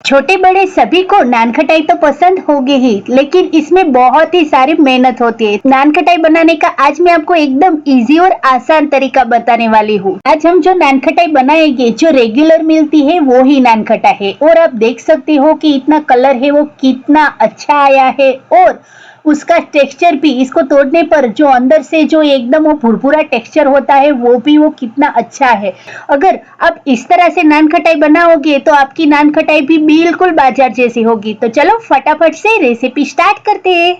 छोटे बड़े सभी को नान खटाई तो पसंद होगी ही, लेकिन इसमें बहुत ही सारी मेहनत होती है। नान खटाई बनाने का आज मैं आपको एकदम इजी और आसान तरीका बताने वाली हूँ। आज हम जो नान खटाई बनाएंगे, जो रेगुलर मिलती है वो ही नान खटाई है। और आप देख सकते हो कि इतना कलर है वो कितना अच्छा आया है, और उसका टेक्सचर भी इसको तोड़ने पर जो अंदर से जो एकदम वो भुरभुरा टेक्सचर होता है वो भी वो कितना अच्छा है। अगर आप इस तरह से नान खटाई बनाओगे तो आपकी नान खटाई भी बिल्कुल बाजार जैसी होगी। तो चलो फटाफट से रेसिपी स्टार्ट करते हैं।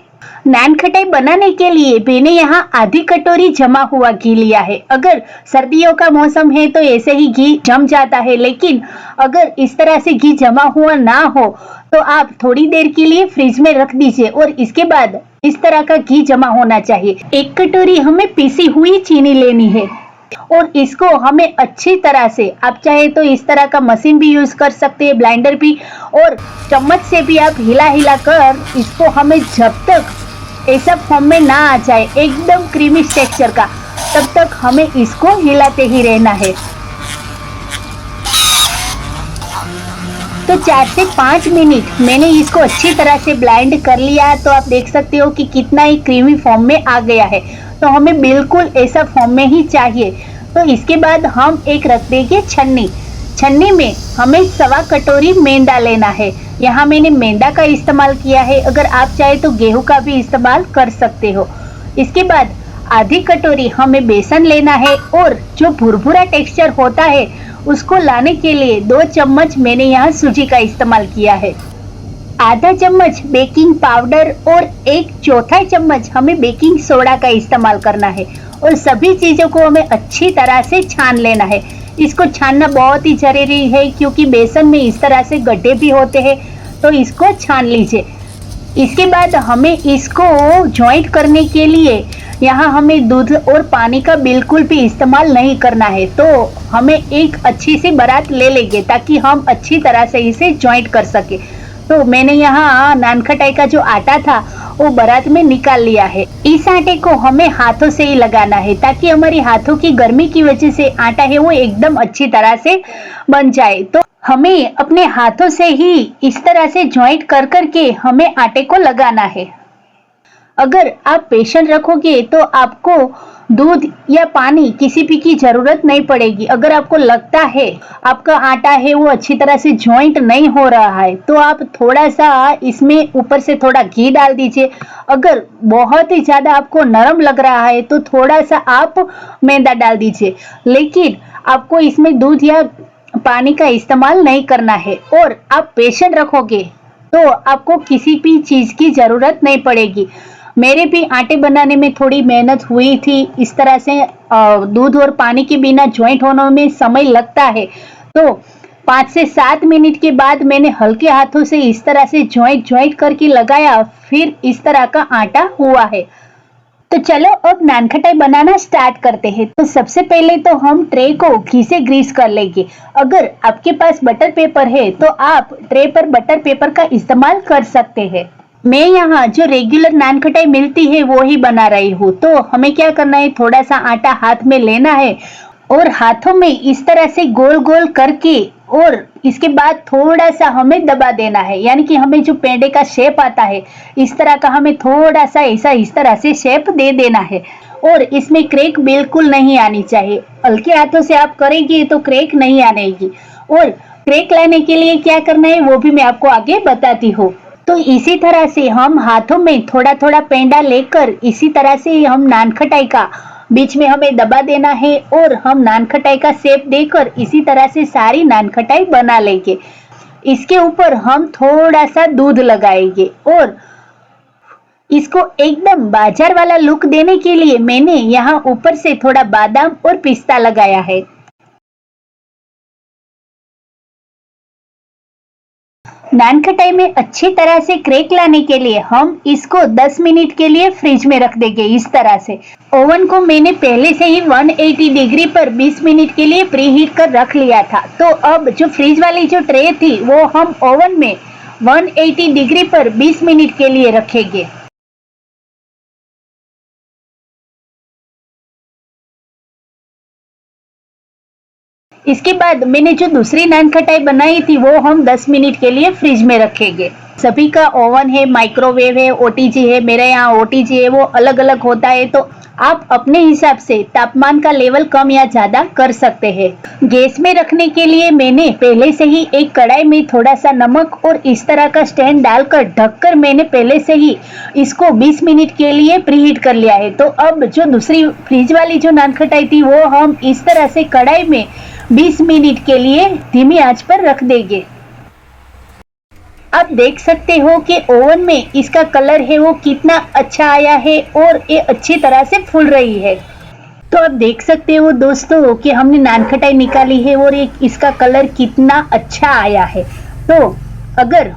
नान खटाई बनाने के लिए मैंने यहाँ आधी कटोरी जमा हुआ घी लिया है। अगर सर्दियों का मौसम है तो ऐसे ही घी जम जाता है, लेकिन अगर इस तरह से घी जमा हुआ ना हो तो आप थोड़ी देर के लिए फ्रिज में रख दीजिए, और इसके बाद इस तरह का घी जमा होना चाहिए। एक कटोरी हमें पीसी हुई चीनी लेनी है, और इसको हमें अच्छी तरह से, आप चाहे तो इस तरह का मशीन भी यूज कर सकते हैं, ब्लेंडर भी, और चम्मच से भी आप हिला हिला कर इसको हमें जब तक ऐसा फॉर्म में ना आ जाए एकदम क्रीमी टेक्सचर का, तब तक हमें इसको हिलाते ही रहना है। तो 4 से 5 मिनट मैंने इसको अच्छी तरह से ब्लेंड कर लिया, तो आप देख सकते हो कि कितना ही क्रीमी फॉर्म में आ गया है। तो हमें बिल्कुल ऐसा फॉर्म में ही चाहिए। तो इसके बाद हम एक रख देंगे छन्नी। छन्नी में हमें 1.25 कटोरी मैदा लेना है। यहाँ मैंने मैदा का इस्तेमाल किया है, अगर आप चाहे तो गेहूं का भी इस्तेमाल कर सकते हो। इसके बाद आधी कटोरी हमें बेसन लेना है, और जो भुरभुरा टेक्सचर होता है उसको लाने के लिए 2 चम्मच मैंने यहाँ सूजी का इस्तेमाल किया है। आधा चम्मच बेकिंग पाउडर और 1/4 चम्मच हमें बेकिंग सोडा का इस्तेमाल करना है, और सभी चीजों को हमें अच्छी तरह से छान लेना है। इसको छानना बहुत ही जरूरी है, क्योंकि बेसन में इस तरह से गड्ढे भी होते हैं, तो इसको छान लीजिए। इसके बाद हमें इसको जॉइंट करने के लिए यहाँ हमें दूध और पानी का बिल्कुल भी इस्तेमाल नहीं करना है। तो हमें एक अच्छी सी बरात ले लेंगे ताकि हम अच्छी तरह से इसे जॉइंट कर सके। तो मैंने यहाँ नान खटाई का जो आटा था वो बरात में निकाल लिया है। इस आटे को हमें हाथों से ही लगाना है, ताकि हमारी हाथों की गर्मी की वजह से आटा है वो एकदम अच्छी तरह से बन जाए। तो हमें अपने हाथों से ही इस तरह से जॉइंट कर करके हमें आटे को लगाना है। अगर आप पेशेंस रखोगे तो आपको दूध या पानी किसी भी की जरूरत नहीं पड़ेगी। अगर आपको लगता है आपका आटा है वो अच्छी तरह से जॉइंट नहीं हो रहा है, तो आप थोड़ा सा इसमें ऊपर से थोड़ा घी डाल दीजिए। अगर बहुत ही ज्यादा आपको नरम लग रहा है तो थोड़ा सा आप मैदा डाल दीजिए, लेकिन आपको इसमें दूध या पानी का इस्तेमाल नहीं करना है। और आप पेशेंस रखोगे तो आपको किसी भी चीज की जरूरत नहीं पड़ेगी। मेरे भी आटे बनाने में थोड़ी मेहनत हुई थी। इस तरह से दूध और पानी के बिना जॉइंट होने में समय लगता है। तो 5 से 7 मिनट के बाद मैंने हल्के हाथों से इस तरह से जॉइंट करके लगाया, फिर इस तरह का आटा हुआ है। तो चलो अब नान खटाई बनाना स्टार्ट करते हैं। तो सबसे पहले तो हम ट्रे को घी से ग्रीस कर लेंगे। अगर आपके पास बटर पेपर है तो आप ट्रे पर बटर पेपर का इस्तेमाल कर सकते हैं। मैं यहाँ जो रेगुलर नान खटाई मिलती है वो ही बना रही हूँ। तो हमें क्या करना है, थोड़ा सा आटा हाथ में लेना है और हाथों में इस तरह से गोल गोल करके, और इसके बाद थोड़ा सा हमें दबा देना है। यानी कि हमें जो पेंडे का शेप आता है इस तरह का हमें थोड़ा सा ऐसा इस तरह से शेप दे देना है। और इसमें क्रैक बिल्कुल नहीं आनी चाहिए। हल्के हाथों से आप करेंगे तो क्रैक नहीं आनेगी। और क्रैक लाने के लिए क्या करना है वो भी मैं आपको आगे बताती हूँ। तो इसी तरह से हम हाथों में थोड़ा थोड़ा पेंडा लेकर इसी तरह से हम नान खटाई का बीच में हमें दबा देना है, और हम नान खटाई का शेप देकर इसी तरह से सारी नान खटाई बना लेंगे। इसके ऊपर हम थोड़ा सा दूध लगाएंगे, और इसको एकदम बाजार वाला लुक देने के लिए मैंने यहाँ ऊपर से थोड़ा बादाम और पिस्ता लगाया है। नान खटाई में अच्छी तरह से क्रैक लाने के लिए हम इसको 10 मिनट के लिए फ्रिज में रख देंगे। इस तरह से ओवन को मैंने पहले से ही 180 डिग्री पर 20 मिनट के लिए प्री हीट कर रख लिया था। तो अब जो फ्रिज वाली जो ट्रे थी वो हम ओवन में 180 डिग्री पर 20 मिनट के लिए रखेंगे। इसके बाद मैंने जो दूसरी नान खटाई बनाई थी वो हम 10 मिनट के लिए फ्रिज में रखेंगे। सभी का ओवन है, माइक्रोवेव है, ओटीजी है। मेरे यहाँ ओटीजी है, वो अलग अलग होता है, तो आप अपने हिसाब से तापमान का लेवल कम या ज्यादा कर सकते हैं। गैस में रखने के लिए मैंने पहले से ही एक कढ़ाई में थोड़ा सा नमक और इस तरह का स्टैंड डालकर ढककर मैंने पहले से ही इसको 20 मिनट के लिए प्रीहीट कर लिया है। तो अब जो दूसरी फ्रिज वाली जो नान खटाई थी वो हम इस तरह से कढ़ाई में 20 मिनट के लिए धीमी आंच पर रख देंगे। आप देख सकते हो कि ओवन में इसका कलर है वो कितना अच्छा आया है और ये अच्छी तरह से फूल रही है। तो आप देख सकते हो दोस्तों कि हमने नान खटाई निकाली है और इसका कलर कितना अच्छा आया है। तो अगर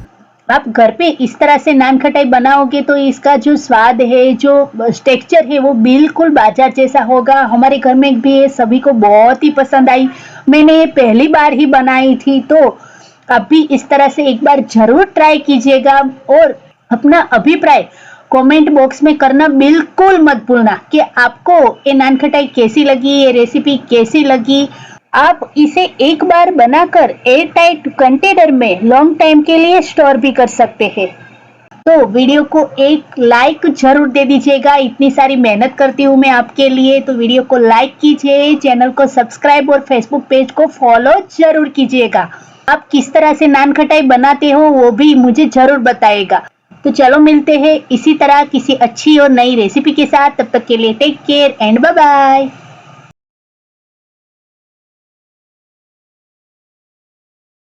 आप घर पे इस तरह से नान खटाई बनाओगे तो इसका जो स्वाद है, जो टेक्सचर है वो बिल्कुल बाजार जैसा होगा। हमारे घर में भी ये सभी को बहुत ही पसंद आई। मैंने ये पहली बार ही बनाई थी, तो आप भी इस तरह से एक बार जरूर ट्राई कीजिएगा और अपना अभिप्राय कमेंट बॉक्स में करना बिल्कुल मत भूलना कि आपको ये नान खटाई कैसी लगी, ये रेसिपी कैसी लगी। आप इसे एक बार बनाकर एयर टाइट कंटेनर में लॉन्ग टाइम के लिए स्टोर भी कर सकते हैं। तो वीडियो को एक लाइक जरूर दे दीजिएगा, इतनी सारी मेहनत करती हूँ मैं आपके लिए। तो वीडियो को लाइक कीजिए, चैनल को सब्सक्राइब और फेसबुक पेज को फॉलो जरूर कीजिएगा। आप किस तरह से नान खटाई बनाते हो वो भी मुझे जरूर बताइएगा। तो चलो मिलते हैं इसी तरह किसी अच्छी और नई रेसिपी के साथ। तब तक के लिए take care and bye bye.